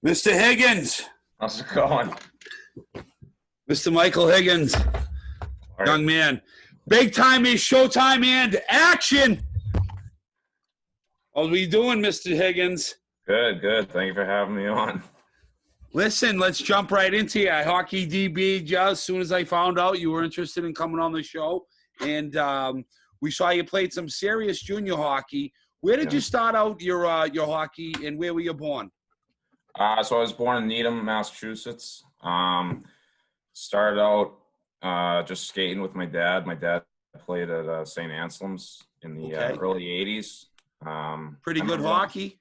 Mr. Higgins, How's it going? Mr. Michael Higgins, All right. young man. Big time is showtime and action. How are you doing, Mr. Higgins? Good, good. Thank you for having me on. Listen, let's jump right into it. I hockey DB just as soon as I found out you were interested in coming on the show. And we saw you played some serious junior hockey. Where did you start out your hockey, and where were you born? So I was born in Needham, Massachusetts. Started out just skating with my dad. My dad played at St. Anselm's in the early 80s. Pretty good hockey.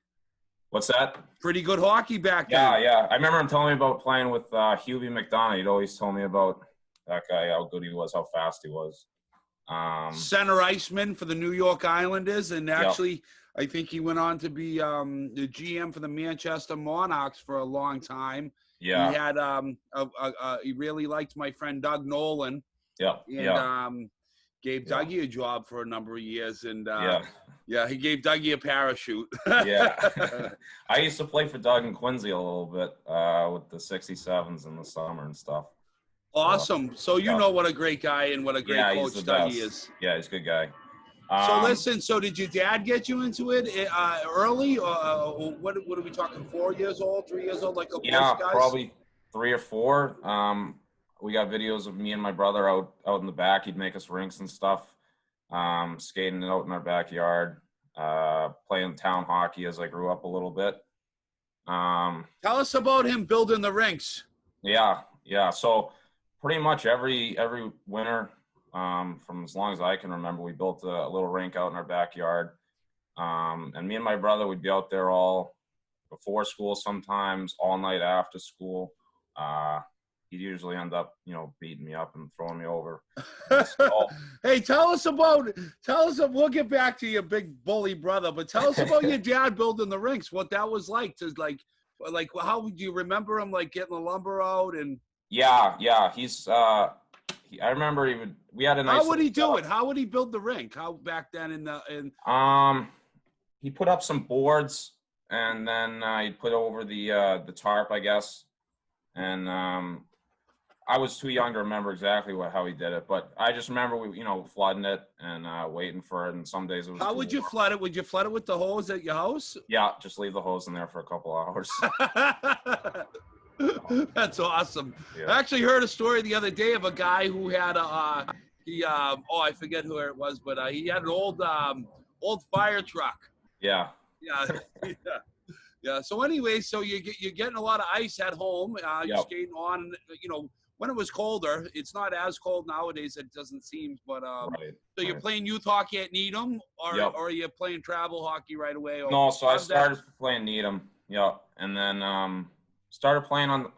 What's that? Pretty good hockey back then. Yeah. I remember him telling me about playing with Hubie McDonough. He'd always tell me about that guy, how good he was, how fast he was. Center iceman for the New York Islanders, and actually I think he went on to be the GM for the Manchester Monarchs for a long time. Yeah. He had he really liked my friend Doug Nolan. And gave Dougie a job for a number of years, and he gave Dougie a parachute. I used to play for Doug and Quincy a little bit with the 67s in the summer and stuff. Awesome. So you know what a great guy and what a great coach Dougie is. Yeah, he's a good guy. So listen, so did your dad get you into it early? Or what are we talking, 4 years old, 3 years old, like a guys? Probably 3 or 4. We got videos of me and my brother out in the back. He'd make us rinks and stuff, skating out in our backyard, playing town hockey as I grew up a little bit. Tell us about him building the rinks. Yeah. So pretty much every winter, from as long as I can remember, we built a little rink out in our backyard. And me and my brother would be out there all before school sometimes, all night after school. He'd usually end up, beating me up and throwing me over. Hey, we'll get back to your big bully brother, but tell us about your dad building the rinks, what that was like to like how would you remember him, like getting the lumber out and. Yeah. I remember we had a nice. How would he do it? How would he build the rink? How back then he put up some boards and then he'd put over the tarp, I guess. And I was too young to remember exactly how he did it, but I just remember we, flooding it and waiting for it. And some days it was. How would you flood it? Would you flood it with the hose at your house? Yeah, just leave the hose in there for a couple hours. That's awesome. Yeah. I actually heard a story the other day of a guy who had I forget who it was, but he had an old fire truck. Yeah. So anyway, so you're getting a lot of ice at home. You're skating on, when it was colder. It's not as cold nowadays, it doesn't seem, but so you're playing youth hockey at Needham, or are you playing travel hockey right away? No, so I started playing Needham, and then started playing on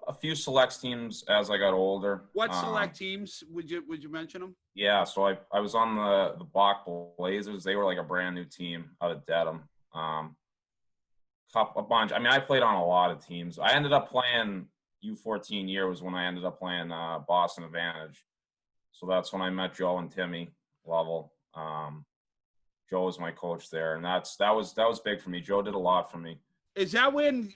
a few select teams as I got older. What select teams? Would you mention them? Yeah, so I was on the Bach Blazers. They were like a brand new team out of Dedham. A bunch. I mean, I played on a lot of teams. I ended up playing U14 year was when I ended up playing Boston Advantage. So that's when I met Joe and Timmy Lovell. Joe was my coach there, and that was big for me. Joe did a lot for me. Is that when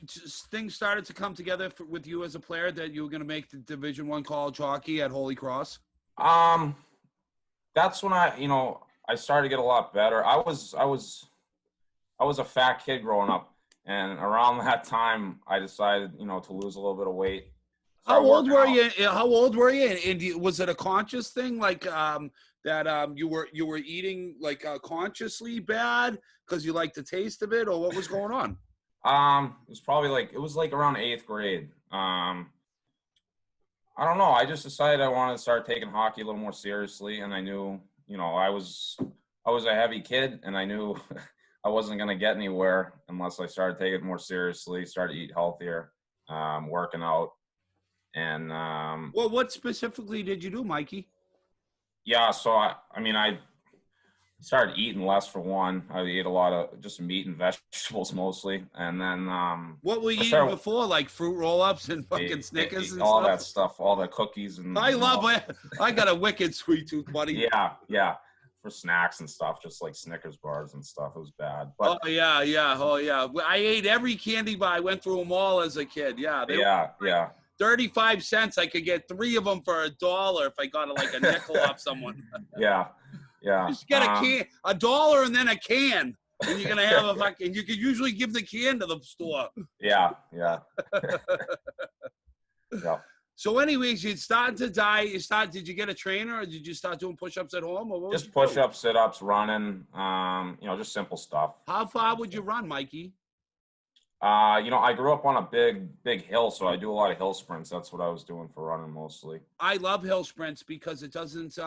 things started to come together with you as a player, that you were going to make the Division I college hockey at Holy Cross? That's when I started to get a lot better. I was a fat kid growing up, and around that time, I decided to lose a little bit of weight. How old were you? And was it a conscious thing, like that you were eating like consciously bad because you liked the taste of it, or what was going on? It was probably around 8th grade. I don't know. I just decided I wanted to start taking hockey a little more seriously, and I knew, I was a heavy kid, and I knew I wasn't going to get anywhere unless I started taking it more seriously, started to eat healthier, working out, and well, what specifically did you do, Mikey? Yeah, so I started eating less for one. I ate a lot of just meat and vegetables mostly, and then what were you eating before, like fruit roll-ups and fucking Snickers and all stuff? that stuff, all the cookies and. I got a wicked sweet tooth, buddy. Yeah, for snacks and stuff, just like Snickers bars and stuff. It was bad. But Oh yeah. I ate every candy bar. I went through them all as a kid. Yeah, they were yeah. 35 cents. I could get 3 of them for $1 if I got like a nickel off someone. Yeah. Just get a can, $1 and then a can. And you're gonna have a fucking. You could usually give the can to the store. Yeah. Yeah. So, anyways, you're starting to die. Did you get a trainer, or did you start doing push-ups at home, or what? Just push-ups, sit-ups, running. Just simple stuff. How far would you run, Mikey? I grew up on a big hill, so I do a lot of hill sprints. That's what I was doing for running mostly. I love hill sprints because it doesn't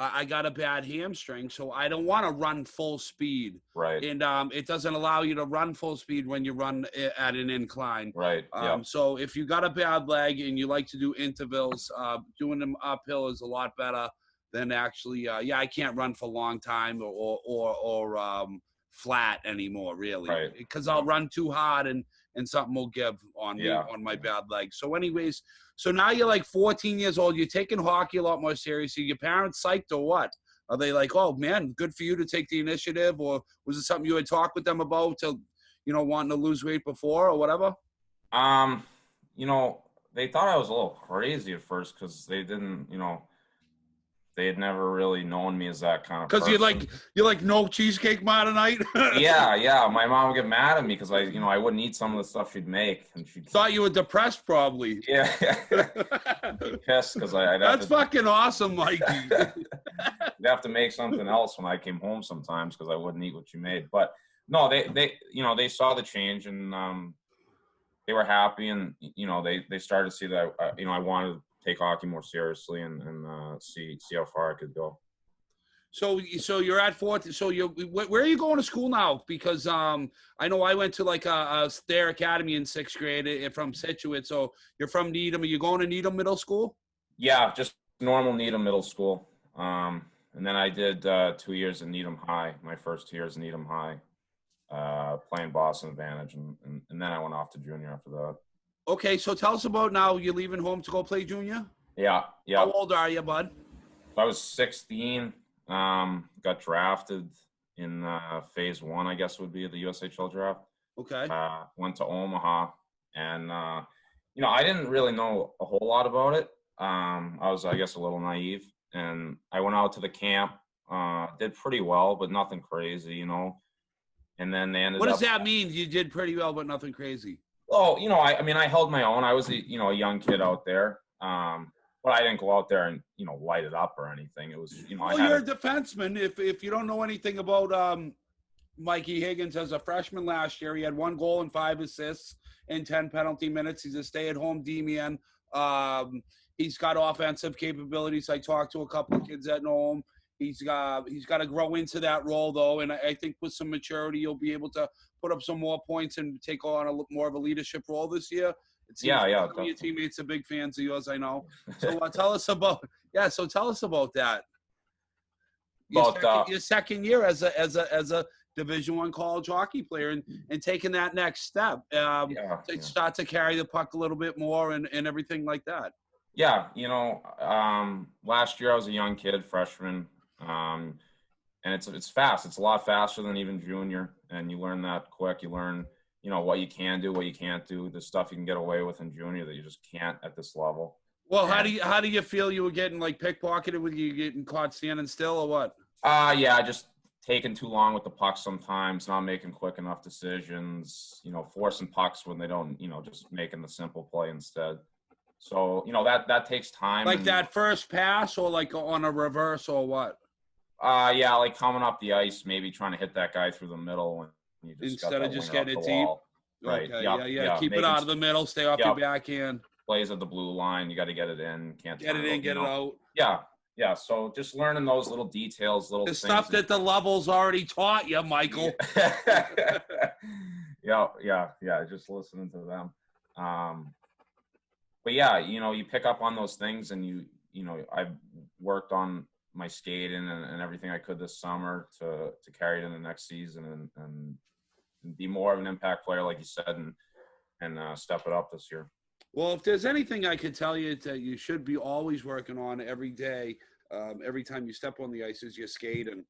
I got a bad hamstring, so I don't want to run full speed. Right. And it doesn't allow you to run full speed when you run at an incline. Right. So if you got a bad leg and you like to do intervals, doing them uphill is a lot better than actually. I can't run for a long time or flat anymore, really, because I'll run too hard and something will give on me on my bad leg. So anyways, so now you're like 14 years old. You're taking hockey a lot more seriously. Your parents psyched or what? Are they like, oh man, good for you to take the initiative, or was it something you had talked with them about to, wanting to lose weight before or whatever? They thought I was a little crazy at first because they didn't, they had never really known me as that kind of person. Because you're like no cheesecake ma tonight. yeah. My mom would get mad at me because I wouldn't eat some of the stuff she'd make, and she thought you were depressed, probably. Yeah, be pissed because That's fucking awesome, Mikey. I'd have to make something else when I came home sometimes because I wouldn't eat what you made. But no, they saw the change and they were happy, and they started to see that I wanted to take hockey more seriously and see how far I could go. So you're at 14. So where are you going to school now? Because I know I went to like a Thayer Academy in 6th grade from Scituate. So you're from Needham. Are you going to Needham Middle School? Yeah, just normal Needham Middle School. And then I did 2 years at Needham High. My first 2 years at Needham High, playing Boston Advantage, and then I went off to junior after that. Okay, so tell us about now. You're leaving home to go play junior? Yeah. How old are you, bud? I was 16. Got drafted in phase 1, I guess would be the USHL draft. Okay. Went to Omaha, and I didn't really know a whole lot about it. I was, I guess, a little naive, and I went out to the camp. Did pretty well, but nothing crazy, And then they ended up. What does that mean? You did pretty well, but nothing crazy. Oh, I held my own. I was a young kid out there. But I didn't go out there and, light it up or anything. It was, Well, you're a defenseman. If you don't know anything about Mikey Higgins as a freshman last year, he had 1 goal and 5 assists in 10 penalty minutes. He's a stay-at-home D-man. He's got offensive capabilities. I talked to a couple of kids that know him. He's got to grow into that role, though, and I think with some maturity, you'll be able to put up some more points and take on more of a leadership role this year. Yeah. Your teammates are big fans of yours, I know. So tell us about that. Your second year as a Division I college hockey player and taking that next step to start to carry the puck a little bit more and everything like that. Yeah, last year I was a young kid, freshman, and it's fast. It's a lot faster than even junior, and you learn that quick. You learn, what you can do, what you can't do, the stuff you can get away with in junior that you just can't at this level. Well, how do you feel you were getting like pickpocketed? Were you getting caught standing still or what? Just taking too long with the puck sometimes, not making quick enough decisions, forcing pucks when they don't, just making the simple play instead. So, that takes time. Like that first pass or like on a reverse or what? Like coming up the ice, maybe trying to hit that guy through the middle and you just instead of just getting it deep. Right. Okay. Yeah. Keep it out of the middle. Stay off your backhand. Plays at the blue line. You got to get it in. Can't get it in, get it out. Yeah. So just learning those little details, the stuff that the levels already taught you, Michael. Yeah. Just listening to them. But yeah, you pick up on those things, and I've worked on my skating and everything I could this summer to carry it in the next season and be more of an impact player, like you said, and step it up this year. Well, if there's anything I could tell you that you should be always working on every day, every time you step on the ice is your skating.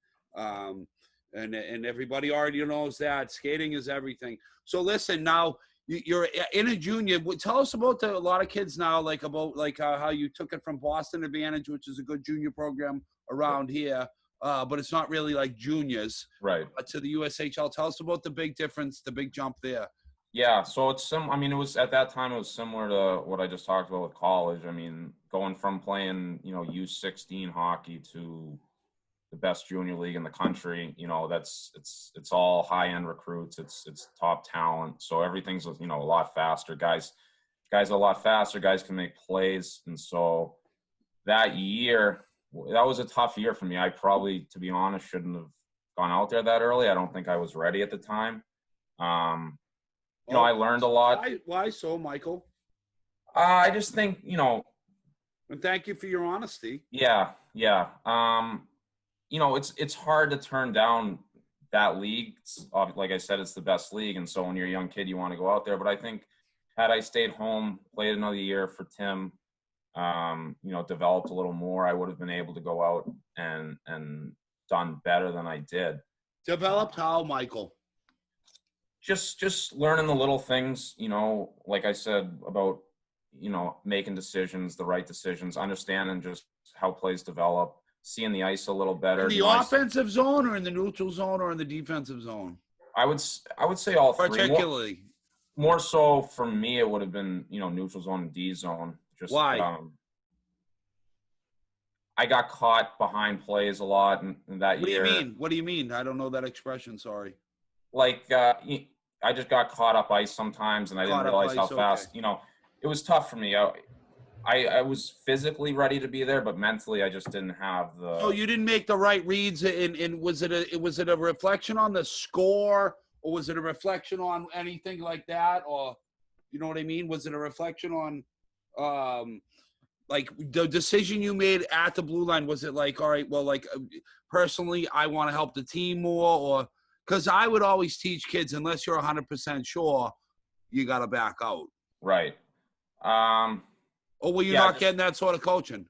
And everybody already knows that skating is everything. So listen, now you're in a junior. Tell us about a lot of kids now, like about like how you took it from Boston Advantage, which is a good junior program around here, but it's not really like juniors. Right. To the USHL. Tell us about the big difference, the big jump there. Yeah, so it's I mean, it was at that time it was similar to what I just talked about with college. I mean, going from playing, U16 hockey to the best junior league in the country, it's all high-end recruits, it's top talent. So everything's, a lot faster. Guys are a lot faster, guys can make plays. And so that year, that was a tough year for me. I probably, to be honest, shouldn't have gone out there that early. I don't think I was ready at the time. I learned a lot. Why so, Michael? I just think, And thank you for your honesty. Yeah. It's hard to turn down that league. Like I said, it's the best league. And so when you're a young kid, you want to go out there. But I think had I stayed home, played another year for Tim, developed a little more, I would have been able to go out and done better than I did. Developed how, Michael? Just learning the little things, like I said about, making decisions, the right decisions, understanding just how plays develop, seeing the ice a little better. In the offensive zone or in the neutral zone or in the defensive zone? I would say all three. Particularly. More so for me, it would have been, neutral zone and D zone. Just why? I got caught behind plays a lot in that year. What do you mean? I don't know that expression. Sorry. Like I just got caught up ice sometimes, and I didn't realize how fast. Okay. It was tough for me. I was physically ready to be there, but mentally I just didn't have the. So you didn't make the right reads, and was it a reflection on the score, or was it a reflection on anything like that, or you know what I mean? Was it a reflection on like the decision you made at the blue line? Was it like, all right, well, like personally, I want to help the team more, or because I would always teach kids, unless you're 100% sure, you got to back out. Right. Or were you not getting that sort of coaching?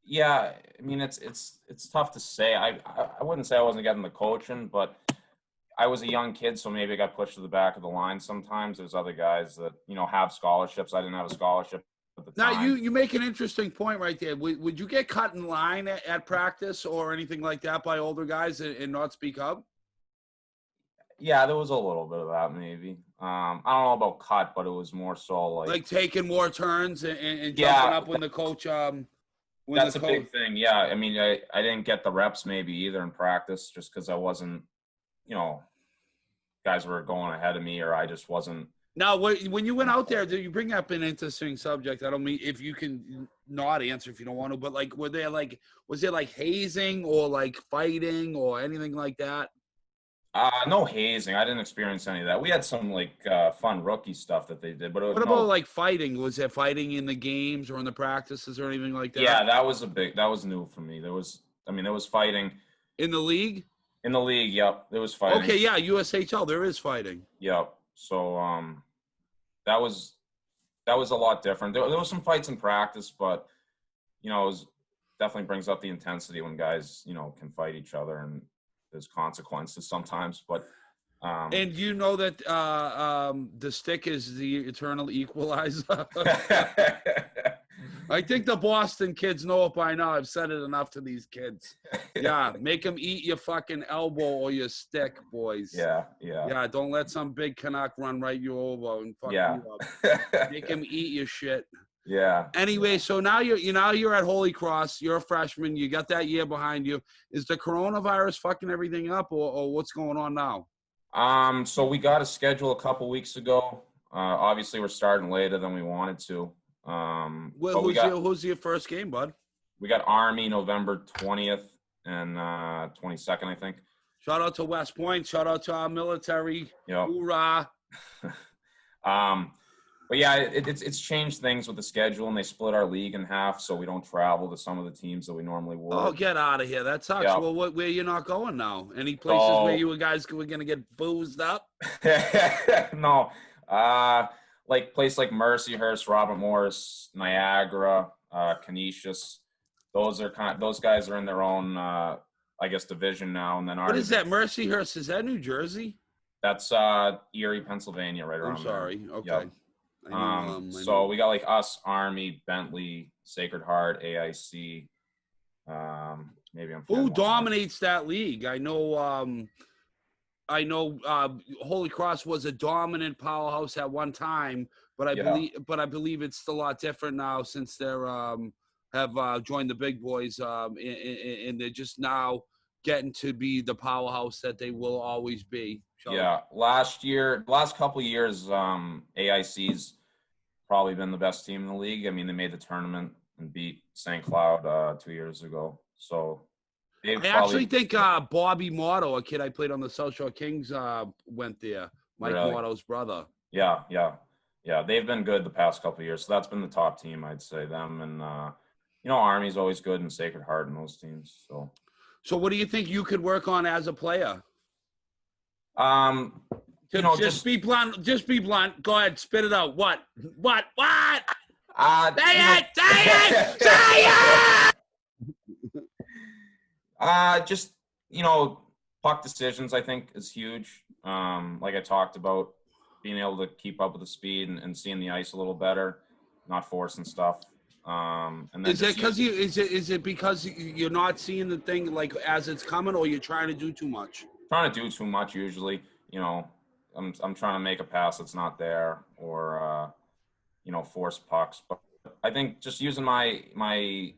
Yeah, I mean it's tough to say. I wouldn't say I wasn't getting the coaching, but I was a young kid, so maybe I got pushed to the back of the line sometimes. There's other guys that, have scholarships. I didn't have a scholarship at the time. Now, you make an interesting point right there. Would you get cut in line at practice or anything like that by older guys and not speak up? Yeah, there was a little bit of that maybe. I don't know about cut, but it was more so like taking more turns and jumping up when the coach that's a big thing. Yeah, I mean, I didn't get the reps maybe either in practice just because I wasn't, guys were going ahead of me or I just wasn't. Now, when you went out there, you bring up an interesting subject. I don't mean if you can not answer if you don't want to, but like, was there like hazing or like fighting or anything like that? No hazing. I didn't experience any of that. We had some like fun rookie stuff that they did, but what about like fighting? Was there fighting in the games or in the practices or anything like that? Yeah, that was new for me. There was fighting in the league. In the league, yep, there was fighting. Okay, yeah, USHL, there is fighting. Yep. So that was a lot different. There was some fights in practice, but it definitely brings up the intensity when guys can fight each other and. There's consequences sometimes, but and you know that the stick is the eternal equalizer. I think the Boston kids know it by now. I've said it enough to these kids. Yeah, make them eat your fucking elbow or your stick, boys. Yeah. Don't let some big Canuck run right you over and fuck you up. Make them eat your shit. Yeah. Anyway, so now you're at Holy Cross. You're a freshman. You got that year behind you. Is the coronavirus fucking everything up, or what's going on now? So we got a schedule a couple weeks ago. Obviously, we're starting later than we wanted to. Who's your first game, bud? We got Army November 20th and 22nd, I think. Shout out to West Point. Shout out to our military. Yep. Hoorah. But yeah, it's changed things with the schedule, and they split our league in half, so we don't travel to some of the teams that we normally would. Oh, get out of here! That sucks. Yep. Well, where you not going now? Any places where you guys were gonna get boozed up? No, like place like Mercyhurst, Robert Morris, Niagara, Canisius. Those guys are in their own, I guess, division now. And then What is that? Mercyhurst, is that New Jersey? That's Erie, Pennsylvania, right around I'm sorry. there. Okay. Yep. So we got like us, Army, Bentley, Sacred Heart, AIC. Maybe I'm. Who dominates that league? I know. Holy Cross was a dominant powerhouse at one time, but I believe it's a lot different now since they're have joined the big boys, and they're just now getting to be the powerhouse that they will always be. So, yeah, last couple of years, AIC's probably been the best team in the league. I mean, they made the tournament and beat St. Cloud 2 years ago. So I actually think Bobby Motto, a kid I played on the South Shore Kings, went there. Mike Motto's brother. Yeah. They've been good the past couple of years. So that's been the top team, I'd say. Them and Army's always good and Sacred Heart in those teams. So what do you think you could work on as a player? Just be blunt. Just be blunt. Go ahead, spit it out. What? Say it! Just puck decisions, I think, is huge. Like I talked about, being able to keep up with the speed and seeing the ice a little better, not forcing stuff. And then is it because you're not seeing the thing like as it's coming, or you're trying to do too much? Trying to do too much usually. I'm trying to make a pass that's not there, or force pucks. But I think just using the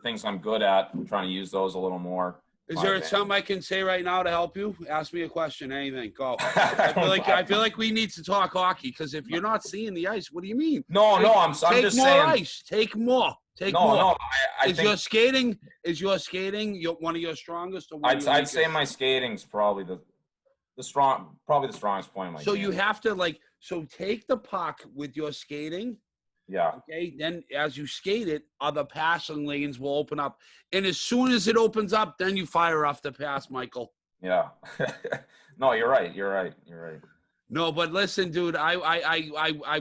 things I'm good at, I'm trying to use those a little more. Is there something I can say right now to help you? Ask me a question, anything. Go. I feel like we need to talk hockey, because if you're not seeing the ice, what do you mean? No, I'm just saying. Take more ice. Take more. No. Is your skating one of your strongest? Or I'd say my skating's probably the strongest point of my game. So you have to take the puck with your skating. Yeah. Okay. Then as you skate it, other passing lanes will open up. And as soon as it opens up, then you fire off the pass, Michael. Yeah. No, you're right. No, but listen, dude, I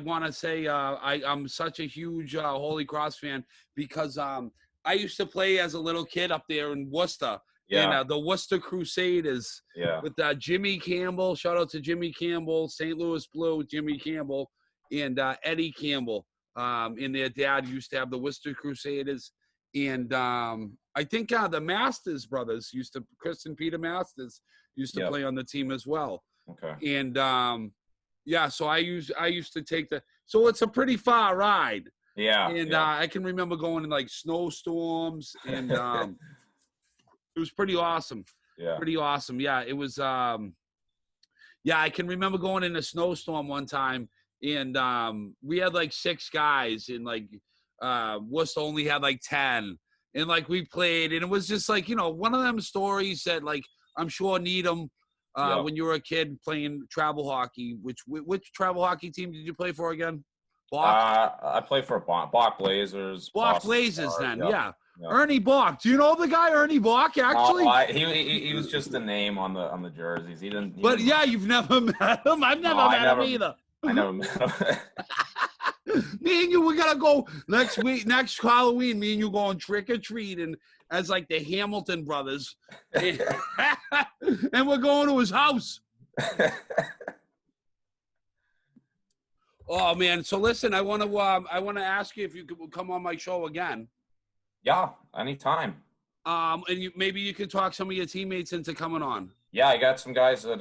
want to say I'm such a huge Holy Cross fan, because I used to play as a little kid up there in Worcester. Yeah. In the Worcester Crusaders. Yeah. With Jimmy Campbell. Shout out to Jimmy Campbell, St. Louis Blue, Jimmy Campbell, and Eddie Campbell. And their dad used to have the Worcester Crusaders. And I think the Masters brothers Chris and Peter Masters used to play on the team as well. Okay. And so I used to take so it's a pretty far ride. Yeah. And I can remember going in snowstorms, and it was pretty awesome. Yeah. Pretty awesome. Yeah. It was I can remember going in a snowstorm one time, and we had 6 guys, and Worcester only had 10, and we played, and it was just one of them stories that I'm sure Needham when you were a kid playing travel hockey. Which travel hockey team did you play for again? I played for Bach Blazers. Bach Blazers, then. Yeah. Ernie Bach. Do you know the guy Ernie Bach? Actually, he was just a name on the jerseys. He didn't. But you've never met him. I've never met him either. I never met him. Me and you, we gotta go next Halloween. Me and you going trick or treating as the Hamilton brothers, and we're going to his house. Oh man! So listen, I want to ask you if you could come on my show again. Yeah, anytime. And maybe you could talk some of your teammates into coming on. Yeah, I got some guys that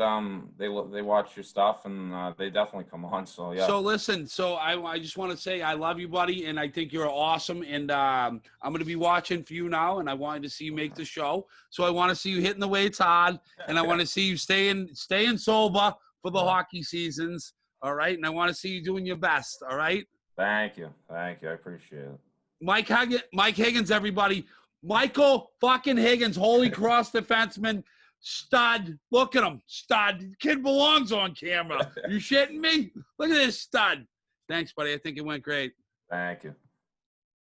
they watch your stuff, and they definitely come on. So yeah. So listen, I just want to say I love you, buddy, and I think you're awesome. And I'm going to be watching for you now, and I wanted to see you make the show. So I want to see you hitting the weights hard, and I want to see you staying sober for the hockey seasons. All right, and I want to see you doing your best. All right. Thank you. I appreciate it. Mike Higgins, everybody. Michael fucking Higgins, Holy Cross defenseman, stud. Look at him, stud. Kid belongs on camera. You shitting me? Look at this stud. Thanks, buddy. I think it went great. Thank you.